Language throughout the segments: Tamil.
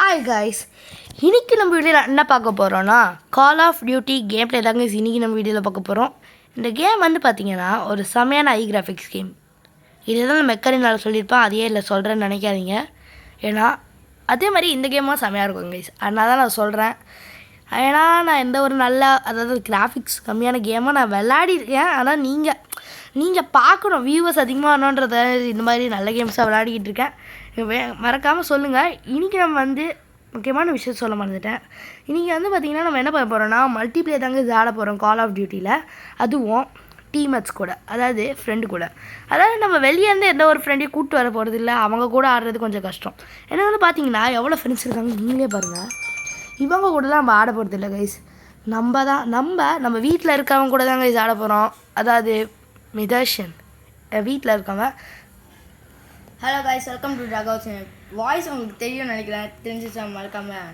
ஹாய் கைஸ், இன்றைக்கி நம்ம வீடியோவில் என்ன பார்க்க போகிறோன்னா கால் ஆஃப் டியூட்டி கேம் பிளே தாங்க இன்றைக்கி நம்ம வீடியோவில் பார்க்க போகிறோம். இந்த கேம் வந்து பார்த்திங்கன்னா ஒரு செமையான ஐ கிராஃபிக்ஸ் கேம். இதுதான் நான் மெக்கரினால் சொல்லியிருப்பேன், அதையே இல்லை சொல்கிறேன்னு நினைக்காதீங்க. ஏன்னா அதே மாதிரி இந்த கேமும் செமையாக இருக்கும் கைஸ், அதனால தான் நான் சொல்கிறேன். ஏன்னா நான் எந்த ஒரு நல்ல அதாவது கிராஃபிக்ஸ் கம்மியான கேமாக நான் விளையாடிருக்கேன். ஆனால் நீங்கள் பார்க்கணும், வியூவர்ஸ் அதிகமாக வரணுன்றத இந்த மாதிரி நல்ல கேம்ஸாக விளையாடிக்கிட்டு இருக்கேன். மறக்காமல் சொல்லுங்கள். இன்றைக்கி நம்ம வந்து முக்கியமான விஷயம் சொல்ல மறந்துட்டேன். இன்றைக்கி வந்து பார்த்திங்கன்னா நம்ம என்ன பண்ண போகிறோன்னா மல்டிப்ளேயர் தாங்க இது ஆட போகிறோம் கால் ஆஃப் டியூட்டியில். அதுவும் டீம்மேட்ஸ் கூட, அதாவது ஃப்ரெண்டு கூட. அதாவது நம்ம வெளியேருந்து எந்த ஒரு ஃப்ரெண்டையும் கூப்பிட்டு வர போகிறது இல்லை, அவங்க கூட ஆடுறது கொஞ்சம் கஷ்டம். ஏன்னா வந்து பார்த்திங்கன்னா எவ்வளோ ஃப்ரெண்ட்ஸ் இருக்காங்க நீங்களே பாருங்கள். இவங்க கூடலாம் நம்ம ஆட போகிறது இல்லை கைஸ். நம்ம வீட்டில் இருக்கவங்க கூட தான் கைஸ் ஆட போகிறோம். அதாவது மிதர்ஷன் வீட்டில் இருக்கவங்க. Hello guys, welcome to Raghav channel. Voice உங்களுக்கு தெரியும்னு நினைக்கிறேன். தெரிஞ்சிச்சா மறக்காமல்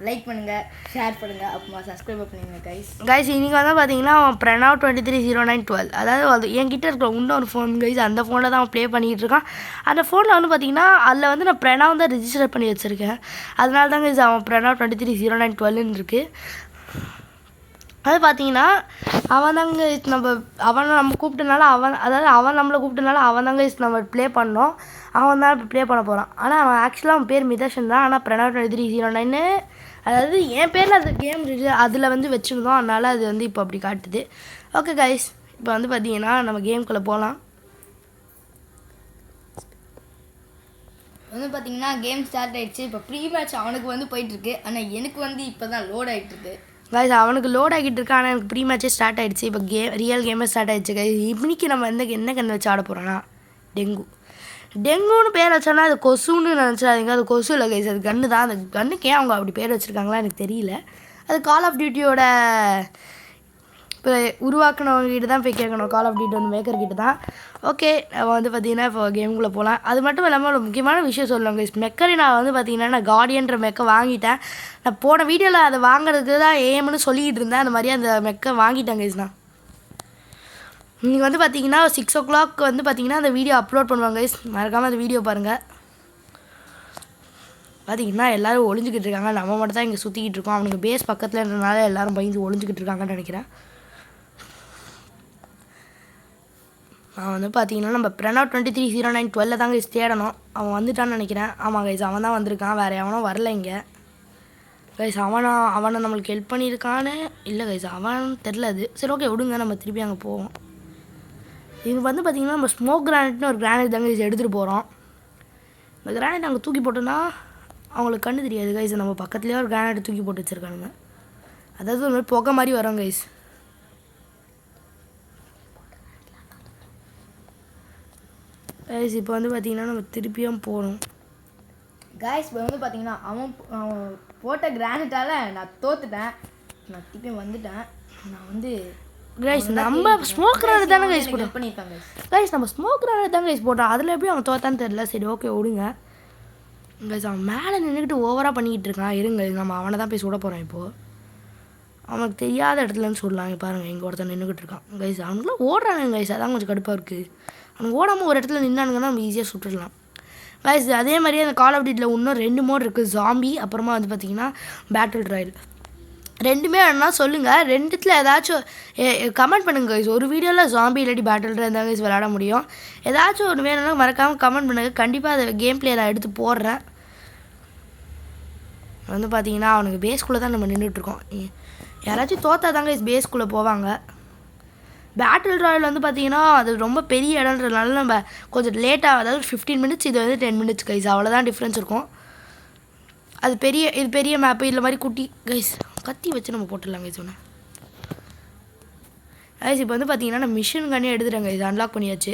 லைக் பண்ணுங்கள், ஷேர் பண்ணுங்கள், அப்புறமா சப்ஸ்கிரைப் பண்ணுங்கள் கைஸ். இன்றைக்கி வந்து பார்த்தீங்கன்னா அவன் பிரணவ் 230912, அதாவது என்கிட்ட இருக்கிற இன்னொரு ஃபோன் கைஸ், அந்த ஃபோனில் தான் அவன் ப்ளே பண்ணிகிட்டு இருக்கான். அந்த ஃபோனில் வந்து பார்த்திங்கன்னா அதில் வந்து நான் பிரணவ் தான் ரிஜிஸ்டர் பண்ணி வச்சுருக்கேன். அதனால தான் கைஸ் அவன் பிரணவ் 230912 இருக்குது. அது பார்த்தீங்கன்னா அவன் தாங்க அவனை நம்ம கூப்பிட்டனால அவன் நம்மளை கூப்பிட்டனால அவன் தாங்க நம்ம ப்ளே பண்ணோம். அவன் தான் இப்போ ப்ளே பண்ண போகிறான். ஆனால் அவன் ஆக்சுவலாக அவன் பேர் மிதர்ஷன் தான். ஆனால் பிரணவ் 2309, அதாவது என் பேரில் அது கேம் அதில் வந்து வச்சுருந்தோம். அதனால் அது வந்து இப்போ அப்படி காட்டுது. ஓகே கைஸ், இப்போ வந்து பார்த்தீங்கன்னா நம்ம கேம்குள்ளே போகலாம். வந்து பார்த்தீங்கன்னா கேம் ஸ்டார்ட் ஆகிடுச்சு. இப்போ ப்ரீ மேட்ச் அவனுக்கு வந்து போயிட்டுருக்கு. ஆனால் எனக்கு வந்து இப்போ தான் லோட் ஆகிட்டுருக்கு கைஸ். அவனுக்கு லோட் ஆகிட்டு இருக்கா, ஆனால் எனக்கு ப்ரீ மேட்சே ஸ்டார்ட் ஆகிடுச்சு. இப்போ ரியல் கேமே ஸ்டார்ட் ஆகிடுச்சு கைஸ். இன்றைக்கி நம்ம என்ன கன்று வச்சு ஆட போகிறோன்னா டெங்குன்னு பேர் வச்சோன்னா அது கொசுன்னு நினச்சாதீங்க. அது கொசு இல்லை கைஸ், அது கன்று தான். அந்த கன்னுக்கு ஏன் அவங்க அப்படி பேர் வச்சுருக்காங்களா எனக்கு தெரியல. அது கால் ஆஃப் டியூட்டியோட இப்போ உருவாக்கினவங்ககிட்ட தான் போய் கேட்கணும். கால் ஆஃப் டியூட்டி வந்து மேக்கர்கிட்ட தான். ஓகே, நம்ம வந்து பார்த்திங்கன்னா இப்போ கேமுக்குள்ளே போகலாம். அது மட்டும் இல்லாமல் ஒரு முக்கியமான விஷயம் சொல்லுவாங்க கைஸ். மெக்கரி நான் வந்து பார்த்திங்கன்னா நான் கார்டியன்ற மெக்கை வாங்கிட்டேன். நான் போன வீடியோவில் அதை வாங்குறதுக்கு தான் ஏம்னு சொல்லிக்கிட்டு இருந்தேன். அந்த மாதிரி அந்த மெக்கை வாங்கிட்டேன் கைஸ். நான் நீங்கள் வந்து பார்த்தீங்கன்னா 6 o'clock வந்து பார்த்திங்கன்னா அந்த வீடியோ அப்லோட் பண்ணுவாங்க கைஸ். மறக்காமல் அந்த வீடியோ பாருங்கள். பார்த்திங்கன்னா எல்லோரும் ஒளிஞ்சிக்கிட்டு இருக்காங்க, நம்ம மட்டும் தான் இங்கே சுற்றிக்கிட்டு இருக்கோம். அவனுக்கு பேஸ் பக்கத்தில் இருந்தனால எல்லோரும் பயந்து ஒளிஞ்சிக்கிட்டு இருக்காங்கன்னு நினைக்கிறேன். அவன் வந்து பார்த்தீங்கன்னா நம்ம பிரணவ் 230912 தாங்க கைஸ் தேடணும். அவன் வந்துட்டான்னு நினைக்கிறேன். ஆமாம் கைஸ், அவன் தான் வந்திருக்கான், வேறு எவனும் வரல இங்கே கைஸ். அவனை நம்மளுக்கு ஹெல்ப் பண்ணியிருக்கான்னு இல்லை கைஸ், அவன் தெரில அது. சரி ஓகே விடுங்க, நம்ம திருப்பி அங்கே போவோம். இது வந்து பார்த்திங்கன்னா நம்ம ஸ்மோக் கிரானைட்னு ஒரு கிரானைட் தாங்க கைஸ் எடுத்துகிட்டு போகிறோம். இந்த கிரானைட் அங்கே தூக்கி போட்டோன்னா அவங்களுக்கு கண்ணு தெரியாது கைஸ். நம்ம பக்கத்துலேயே ஒரு கிரானைட் தூக்கி போட்டு வச்சுருக்கானுங்க. அதாவது ஒரு மாதிரி புகை மாதிரி வரோம் கைஸ். கைஸ் இப்போ வந்து பார்த்திங்கன்னா நம்ம திருப்பியும் போகணும் கைஸ். இப்போ வந்து பார்த்திங்கன்னா அவன் போட்ட கிரானைட்டால் நான் தோத்துட்டேன். நான் திருப்பியும் வந்துட்டேன். நான் வந்து கைஸ் நம்ம ஸ்மோக் கிரானைட் தானே கைஸ் போட்டோம். பண்ணியிருக்காங்க கைஸ், நம்ம ஸ்மோக் கிரானைட் தான் கைஸ் போட்டோம். அதில் எப்படி அவன் தோத்தான்னு தெரில. சரி ஓகே விடுங்க கைஸ். அவன் மேலே நின்றுக்கிட்டு ஓவராக பண்ணிக்கிட்டு இருக்கான். இருங்க, நம்ம அவனை தான் போய் சுட போகிறோம். இப்போது அவனுக்கு தெரியாத இடத்துலன்னு சொல்லலாம். பாருங்கள், இங்கே ஒருத்தன் நின்றுக்கிட்டு இருக்கான் கைஸ். அவனுக்குலாம் ஓடுறானுங்க கைஸ், அதான் கொஞ்சம் கடுப்பாக இருக்குது. அவனுக்கு ஓடாமல் ஒரு இடத்துல நின்னானுங்கன்னா நம்ம ஈஸியாக சுட்டுடலாம் கைஸ். அதே மாதிரியே அந்த கால் ஆஃப் டியூட்டியில் இன்னும் 2 மோட் இருக்குது, ஜாம்பி, அப்புறமா வந்து பார்த்திங்கன்னா பேட்டில் ராயல். ரெண்டுமே வேணும்னா சொல்லுங்கள். ரெண்டுத்தில் ஏதாச்சும் கமெண்ட் பண்ணுங்கள் கைஸ். ஒரு வீடியோவில் ஜாம்பி இல்லாட்டி பேட்டில் ராயல் தான் கைஸ் விளையாட முடியும். ஏதாச்சும் ஒன்று வேணும்னா மறக்காமல் கமெண்ட் பண்ணுங்கள். கண்டிப்பாக அதை கேம் பிளே நான் எடுத்து போடுறேன். வந்து பார்த்திங்கன்னா அவனுக்கு பேஸ்குள்ளே தான் நம்ம நின்றுட்டுருக்கோம். யாராச்சும் தோத்தா தாங்க கைஸ் பேஸ்குள்ளே போவாங்க. பேட்டில் ராயல் வந்து பார்த்திங்கன்னா அது ரொம்ப பெரிய இடம்ன்றதுனால நம்ம கொஞ்சம் லேட்டாக, அதாவது 15 minutes, இது வந்து 10 minutes கைஸ், அவ்வளோதான் டிஃப்ரென்ஸ் இருக்கும். இது பெரிய மேப்பு, இல்லை மாதிரி குட்டி கைஸ். கத்தி வச்சு நம்ம போட்டுடலாம் கைஸ் ஒன்று கைஸ். இப்போ வந்து பார்த்திங்கன்னா நம்ம மிஷின் கண்ணே எடுத்துட்டாங்க, இது அன்லாக் பண்ணியாச்சு.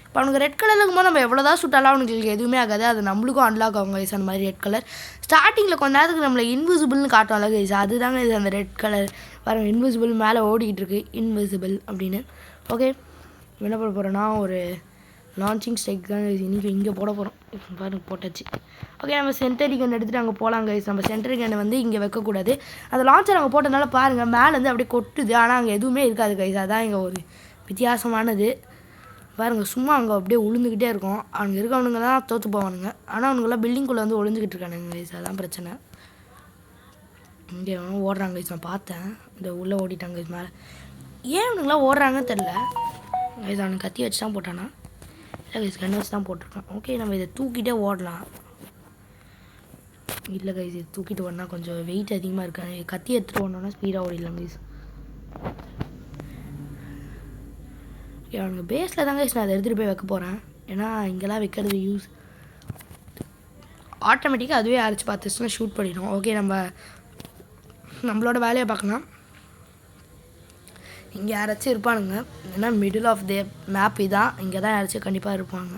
இப்போ அவனுக்கு ரெட் கலர் இருக்கும்போது நம்ம எவ்வளோ தான் சுட்டாலும் அவனுக்கு எதுவுமே ஆகாது. அது நம்மளுக்கும் அன்லாக் ஆகும் கைஸ். அந்த மாதிரி ரெட் கலர் ஸ்டார்டிங்கில் கொஞ்ச நேரத்துக்கு நம்மளை இன்விசிபிள்னு காட்டும்ல கைஸ், அதுதாங்க இது அந்த ரெட் கலர். பாருங்கள், இன்விசிபிள் மேலே ஓடிக்கிட்டு இருக்குது, இன்விசிபிள் அப்படின்னு. ஓகே, என்ன பண்ண போகிறோன்னா ஒரு லான்ச்சிங் ஸ்ட்ரைக் தான் இன்றைக்கி இங்கே போட போகிறோம். பாருங்கள், போட்டாச்சு. ஓகே, நம்ம சென்டரி கன் எடுத்துகிட்டு அங்கே போகலாம் கைஸ். நம்ம சென்டரி கன்னை வந்து இங்கே வைக்கக்கூடாது. அந்த லான்ச்சர் அங்கே போட்டதுனால பாருங்கள் மேலேருந்து அப்படியே கொட்டுது, ஆனால் அங்கே எதுவுமே இருக்காது கைஸ். அதான் இங்கே ஒரு வித்தியாசமானது. பாருங்கள் சும்மா அங்கே அப்படியே உளுந்துக்கிட்டே இருக்கும். அவங்க இருக்கவனுங்க தான் தோற்று போவானுங்க. ஆனால் அவனுங்களாம் பில்டிங்குள்ளே வந்து ஒளிஞ்சிக்கிட்டு இருக்கானுங்க கைஸ். அதான் பிரச்சனை. இங்கே ஓடுறாங்க கைஸ். நான் பார்த்தேன் இந்த உள்ளே ஓடிட்டாங்க கைஸ் மேலே. ஏன் அவனுங்களாம் ஓடுறாங்கன்னு தெரில கைஸ். அவனுக்கு கத்தி வச்சு தான் போட்டானா இல்லை கைஸ் கண்ணு வச்சு தான் போட்டிருக்கான். ஓகே நம்ம இதை தூக்கிட்டே ஓடலாம். இல்லை கைஸ் இது தூக்கிட்டு ஓடனா கொஞ்சம் வெயிட் அதிகமாக இருக்காது. கத்தி எடுத்துகிட்டு ஓடனோன்னா ஸ்பீடாக ஓடிடலாம் கைஸ். அவனுக்கு பேஸில் தாங்க நான் அதை எடுத்துகிட்டு போய் வைக்க போகிறேன். ஏன்னா இங்கெல்லாம் வைக்கிறது யூஸ் ஆட்டோமேட்டிக்காக அதுவே அரைச்சி பார்த்துச்சுன்னா ஷூட் பண்ணிடும். ஓகே நம்மளோட வேலையை பார்க்கலாம். இங்கே யாராச்சும் இருப்பானுங்க. ஏன்னா மிடில் ஆஃப் த மேப் இதான். இங்கே தான் யாராச்சும் கண்டிப்பாக இருப்பாங்க.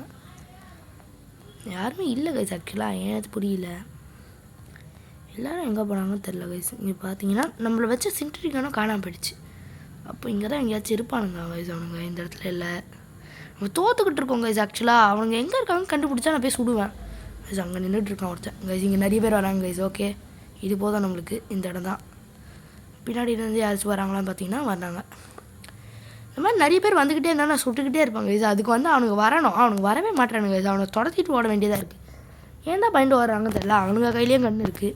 யாருமே இல்லை கைஸ். ஆக்சுவலாக ஏன் புரியல. எல்லோரும் எங்கே போனாங்கன்னு தெரில கைஸ். இங்கே பார்த்தீங்கன்னா நம்மளை வச்ச சின்ட்ரிக்கானும் காணாமல் போயிடுச்சு. அப்போ இங்கே தான் எங்கேயாச்சும் இருப்பானுங்க கைஸ். அவனுங்க இந்த இடத்துல இல்லை. நம்ம தோற்றுக்கிட்டு இருக்கோம் கைஸ். ஆக்சுவலாக அவனுங்க எங்கே இருக்காங்க கண்டுபிடிச்சா நான் போய் சுடுவேன் கைஸ். அங்கே நின்றுட்டுருக்கான் ஒருத்தன் கைஸ். இங்கே நிறைய பேர் வராங்க கைஸ். ஓகே இது போதும் நம்மளுக்கு. இந்த இடம் தான். பின்னாடி இருந்து யாராச்சும் வராங்களான்னு பார்த்தீங்கன்னா வராங்க. இந்த மாதிரி நிறைய பேர் வந்துக்கிட்டே இருந்தால் நான் சுட்டுக்கிட்டே இருப்பாங்க கைஸ். அதுக்கு வந்து அவனுக்கு வரணும். அவனுக்கு வரவே மாட்டானுங்க கைஸ். அவனை தொடச்சிட்டு ஓட வேண்டியதாக இருக்குது. ஏன் தான் பயந்து வர்றாங்கன்னு தெரியல. அவனுங்க கையிலேயும் கன்று இருக்குது.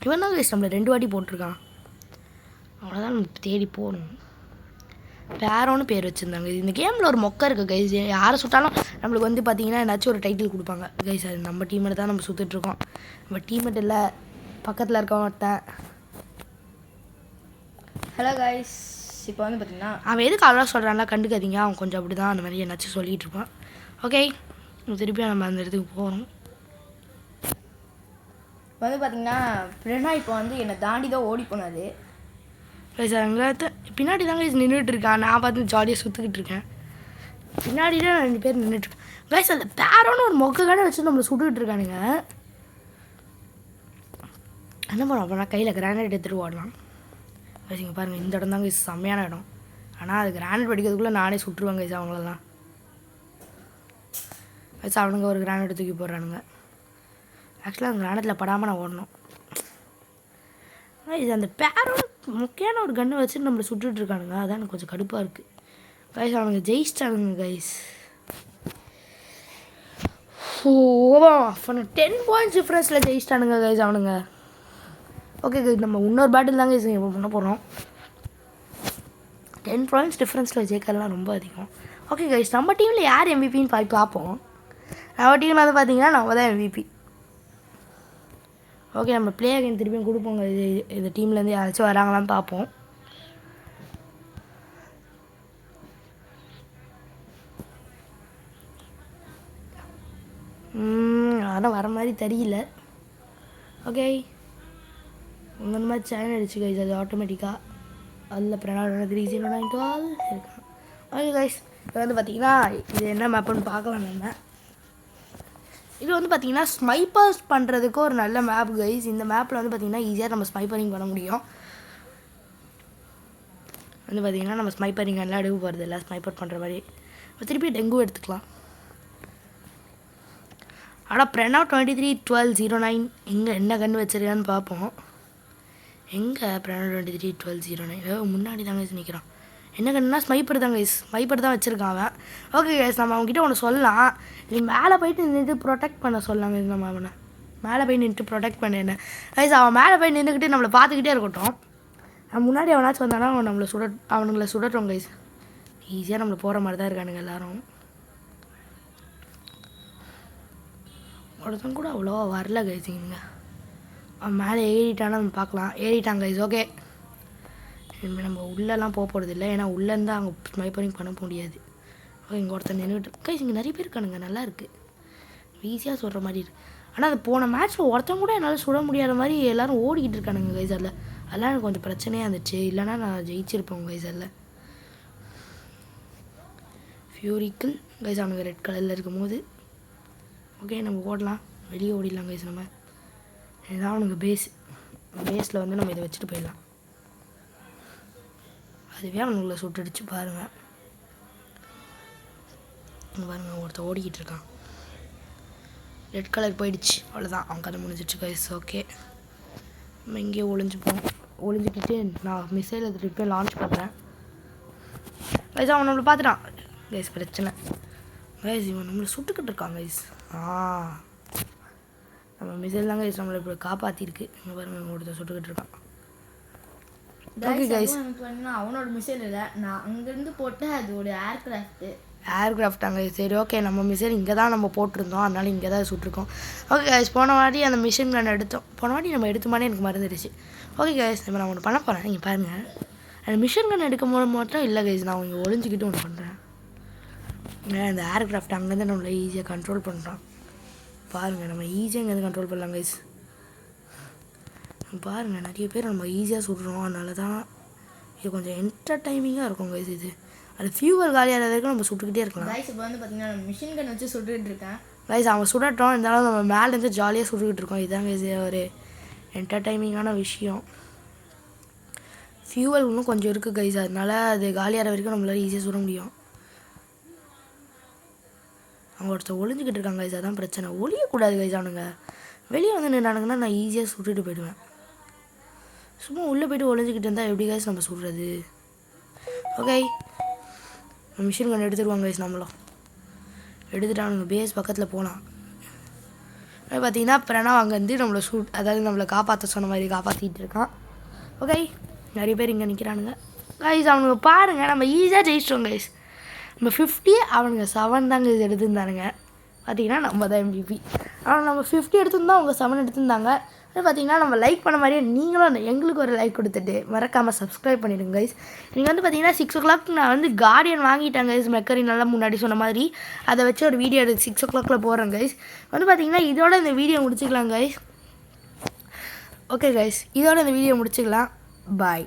இவன் தான் கைஸ் நம்மளை 2 வாட்டி போட்டிருக்கான். அவ்வளோதான் நம்ம தேடி போகணும். பேரோன்னு பேர் வச்சுருந்தாங்க. இந்த கேமில் ஒரு மொக்கை இருக்குது கைஸ். யாரை சுட்டாலும் நம்மளுக்கு வந்து பார்த்தீங்கன்னா ஏதாச்சும் ஒரு டைட்டில் கொடுப்பாங்க கைஸ். அது நம்ம டீம்மேட் தான் நம்ம சுற்றிட்டுருக்கோம். நம்ம டீம்மேட் இல்லை பக்கத்தில் இருக்கவன் ஒருத்தன். Hello guys. இப்போ வந்து பார்த்தீங்கன்னா அவன் எதுக்கு அவ்வளோ சொல்கிறான்லாம் கண்டுக்காதீங்க. அவன் கொஞ்சம் அப்படி தான் அந்த மாதிரி என்னாச்சும் சொல்லிகிட்டு இருப்பான். ஓகே திருப்பியும் நம்ம அந்த இடத்துக்கு போகிறோம். வந்து பார்த்தீங்கன்னா ஃப்ரெண்டா இப்போ வந்து என்னை தாண்டி தான் ஓடி போனாது கைஸ். அங்கே பின்னாடி தாங்க நின்றுட்டு இருக்கான். நான் பார்த்து ஜாலியாக சுற்றிக்கிட்டு இருக்கேன். பின்னாடி தான் 2 பேர் நின்றுட்டுருக்கேன் கைஸ். அந்த பேரோன்னு ஒரு மொக்க கடை வச்சு நம்மளை சுட்டுக்கிட்டு இருக்கானுங்க. என்ன பண்ணுவோம் அப்போ நான் கையில் கிரானைட் எடுத்துகிட்டு ஓடலாம் கைஸ். இங்கே பாருங்கள் இந்த இடம் தாங்க செம்மையான இடம். ஆனால் அது கிரானைட் படிக்கிறதுக்குள்ளே நானே சுட்டுருவேன் கைஸ் அவங்களெல்லாம் கைஸ். அவனுங்க ஒரு கிரானைட் தூக்கி போடுறானுங்க. ஆக்சுவலாக அந்த கிரானைட்டில் படாமல் நான் ஓடணும் கைஸ். அந்த பேரோட முக்கியமான ஒரு கண்ணை வச்சு நம்மளை சுட்டுட்டு இருக்கானுங்க. அதான் எனக்கு கொஞ்சம் கடுப்பாக இருக்குது கைஸ். அவனுங்க ஜெயிச்சிட்டானுங்க கைஸ். அவனை 10 பாயிண்ட்ஸ் டிஃப்ரென்ஸில் ஜெயிச்சிட்டானுங்க கைஸ் அவனுங்க. ஓகே கைஸ் நம்ம இன்னொரு பேட்டில் தாங்க கைஸ் இப்போ பண்ண போகிறோம். 10 பாயிண்ட்ஸ் டிஃப்ரென்ஸில் ஜெயிக்கலாம் ரொம்ப அதிகம். ஓகே கைஸ் நம்ம டீமில் யார் எம்விபின்னு பார்ப்போம். நம்ம டீமில் வந்து பார்த்தீங்கன்னா நம்ம தான் எம்விபி. ஓகே நம்ம ப்ளே அகைன் திருப்பியும் கொடுப்போங்க. இந்த டீம்லேருந்து யாராச்சும் வராங்களான்னு பார்ப்போம். யாரும் வர மாதிரி தெரியல. ஓகே இந்த மாதிரி சேனல் அடிச்சு கைஸ். அது ஆட்டோமேட்டிக்காக அதில் பிரணாடோட 3092 இருக்கான். ஓகே கைஸ் இப்போ வந்து பார்த்தீங்கன்னா இது என்ன மேப்புன்னு பார்க்கலாம். நம்ம இது வந்து பார்த்திங்கன்னா ஸ்னைப்பர்ஸ் பண்ணுறதுக்கு ஒரு நல்ல மேப் கைஸ். இந்த மேப்பில் வந்து பார்த்திங்கன்னா ஈஸியாக நம்ம ஸ்னைப்பரிங் பண்ண முடியும். வந்து பார்த்திங்கன்னா நம்ம ஸ்னைப்பரிங் எல்லாம் எடுக்க போகிறது இல்லை. ஸ்னைப்பர் பண்ணுற மாதிரி திருப்பி டெங்கு எடுத்துக்கலாம். ஆனால் பிரணா 231209 எங்கே என்ன கன்று வச்சுருக்கான்னு பார்ப்போம். எங்கே பிரணா 231209 முன்னாடி தாங்க நிற்கிறான். என்ன கண்ணுனா ஸ்னைப்பர் தான் கைஸ். ஸ்னைப்பர் தான் வச்சுருக்கான் அவன். ஓகே கைஸ் நம்ம அவங்ககிட்ட ஒன்று சொல்லலாம். நீ மேலே போயிட்டு நின்றுட்டு ப்ரொடெக்ட் பண்ண சொல்லலாம் கைஸ். நம்ம அவனை மேலே போய் நின்றுட்டு ப்ரொடெக்ட் பண்ணேன்னு கைஸ். அவன் மேலே போய் நின்றுக்கிட்டு நம்மளை பார்த்துக்கிட்டே இருக்கட்டும். முன்னாடி அவனாச்சும் வந்தானா அவன் நம்மளை அவனுங்களை சுடட்டும் கைஸ். ஈஸியாக நம்மளை போகிற மாதிரி தான் இருக்கானுங்க எல்லோரும். ஒருத்தன் கூட அவ்வளோவா வரல கைஸ். இங்கே அவன் மேலே ஏறிட்டானா நம்ம பார்க்கலாம். ஏறிட்டான் கைஸ். ஓகே இனிமேல் நம்ம உள்ளெல்லாம் போக போகிறது இல்லை. ஏன்னா உள்ளேருந்து அங்கே ஸ்னைப்பரிங் பண்ண முடியாது. ஓகே இங்கே ஒருத்தர் நின்றுட்டு கைஸ். இங்கே நிறைய பேர் இருக்கானுங்க. நல்லா இருக்குது. ஈஸியாக சொல்கிற மாதிரி இருக்குது. ஆனால் அது போன மேட்ச்சில் ஒருத்தன் கூட என்னால் சுட முடியாத மாதிரி எல்லோரும் ஓடிக்கிட்டு இருக்கானுங்க கைஸ். அதெல்லாம் எனக்கு கொஞ்சம் பிரச்சனையாக இருந்துச்சு. இல்லைனா நான் ஜெயிச்சிருப்பேன் கைஸ். ஃபியூரிக்கிள் கைஸ் அவனுக்கு ரெட் கலரில் இருக்கும் போது ஓகே நம்ம ஓடலாம். வெளியே ஓடிடலாம் கைஸ். நம்ம இதுதான் அவனுக்கு பேஸில் வந்து நம்ம இதை வச்சுட்டு போயிடலாம். அதுவே அவனுங்களை சுட்டுடுச்சு பாருங்கள். பாருங்கள் ஒருத்தர் ஓடிக்கிட்டு இருக்கான். ரெட் கலர் போயிடுச்சு. அவ்வளோதான் அவன் கதை முடிஞ்சிடுச்சு கைஸ். ஓகே நம்ம இங்கேயே ஒளிஞ்சுக்கிட்டு நான் மிசைல் திருப்பி லான்ச் பண்ணுறேன். கைஸ் அவன் நம்மளை பார்த்துட்டான் கைஸ் பிரச்சனை கைஸ் இவன் நம்மளை சுட்டுக்கிட்டு இருக்கான் கைஸ் நம்ம மிசைல் தான் கைஸ் நம்மளை இப்படி காப்பாற்றிருக்கு இங்கே பாருங்க ஒருத்தர் சுட்டுக்கிட்டு இருக்கான் ஓகே கைஸ் அவனோட மிசைல் இல்லை நான் அங்கேருந்து போட்டேன் அது ஒரு ஏர்கிராஃப்டாங்க சரி ஓகே நம்ம மிசைல் இங்கே தான் நம்ம போட்டிருந்தோம் அதனால இங்கே தான் சுட்டிருக்கோம் ஓகே கைஸ் போன வாட்டி அந்த மிஷின் கன் எடுத்தோம் போன வாட்டி நம்ம எடுத்தோமானே எனக்கு மறந்துடுச்சு ஓகே கைஸ் இப்போ நான் ஒன்று பண்ண போகிறேன் நீங்கள் பாருங்கள் அந்த மிஷின் கன் எடுக்கும் போது மட்டும் இல்லை கைஸ் நான் இங்கே ஒளிஞ்சிக்கிட்டு ஒன்று பண்ணுறேன் இந்த ஏர்கிராஃப்ட் அங்கேருந்து நம்மளை ஈஸியாக கண்ட்ரோல் பண்ணுறோம் பாருங்கள் நம்ம ஈஸியாக இங்கேருந்து கண்ட்ரோல் பண்ணலாம் கைஸ் பாருங்கள் நிறைய பேர் நம்ம ஈஸியாக சுடுறோம் அதனால தான் இது கொஞ்சம் என்டர்டைமிங்காக இருக்கும் கைஸ் இது அது ஃபியூவல் காலியாக வரைக்கும் நம்ம சுட்டுக்கிட்டே இருக்கலாம் கைஸ் இப்போ வந்து பார்த்தீங்கன்னா நான் மிஷின் கன் வச்சு சுட்டுக்கிட்டு இருக்கேன் கைஸ் அவன் சுடட்டும் இருந்தாலும் நம்ம மேலேருந்து ஜாலியாக சுட்டுக்கிட்டு இருக்கோம் இதுதான் கைஸ் ஒரு என்டர்டைமிங்கான விஷயம் ஃபியூவல் இன்னும் கொஞ்சம் இருக்குது கைஸ் அதனால அது காலியாகிற வரைக்கும் நம்மளால ஈஸியாக சுட முடியும் அவங்க ஒருத்தர் ஒளிஞ்சிக்கிட்டு இருக்காங்க கைஸ் அதான் பிரச்சனை ஒளியக்கூடாது கைஸ் அவனுங்க வெளியே வந்து நின்னானுங்கன்னா நான் ஈஸியாக சுட்டுட்டு போயிடுவேன் சும்மா உள்ளே போய்ட்டு ஒளிஞ்சிக்கிட்டு இருந்தால் எப்படி கைஸ் நம்ம சுடுறது ஓகே மிஷின் கன் எடுத்துருவாங்க கைஸ் நம்மளும் எடுத்துகிட்டு அவனுங்க பேஸ் பக்கத்தில் போகலாம் பார்த்தீங்கன்னா பிரணவ் அங்கேருந்து நம்மளை அதாவது நம்மளை காப்பாற்ற சொன்ன மாதிரி காப்பாற்றிட்டு இருக்கான் ஓகே நிறைய பேர் இங்கே நிற்கிறானுங்க கைஸ் அவனுங்க பாருங்கள் நம்ம ஈஸியாக ஜெயிச்சிட்டோம் கைஸ் நம்ம 50 அவனுங்க 7 தாங்க இது எடுத்துருந்தானுங்க பார்த்தீங்கன்னா நம்ம தான் MVP ஆனால் நம்ம 50 எடுத்துருந்தோம் அவங்க 7 எடுத்துருந்தாங்க அது பார்த்தீங்கன்னா நம்ம லைக் பண்ண மாதிரியே நீங்களும் எங்களுக்கு ஒரு லைக் கொடுத்துட்டு மறக்காமல் சப்ஸ்கிரைப் பண்ணிவிடுங்க கைஸ் நீங்கள் வந்து பார்த்தீங்கன்னா 6 o'clock நான் வந்து கார்டியன் வாங்கிட்டேன் கைஸ் மெக்கரி நல்லா முன்னாடி சொன்ன மாதிரி அதை வச்சு ஒரு வீடியோ எடுத்து 6 o'clock போடுறேன் கைஸ் வந்து பார்த்தீங்கன்னா இதோட இந்த வீடியோ முடிச்சுக்கலாம் கைஸ் ஓகே கைஸ் இதோட இந்த வீடியோ முடிச்சுக்கலாம் பாய்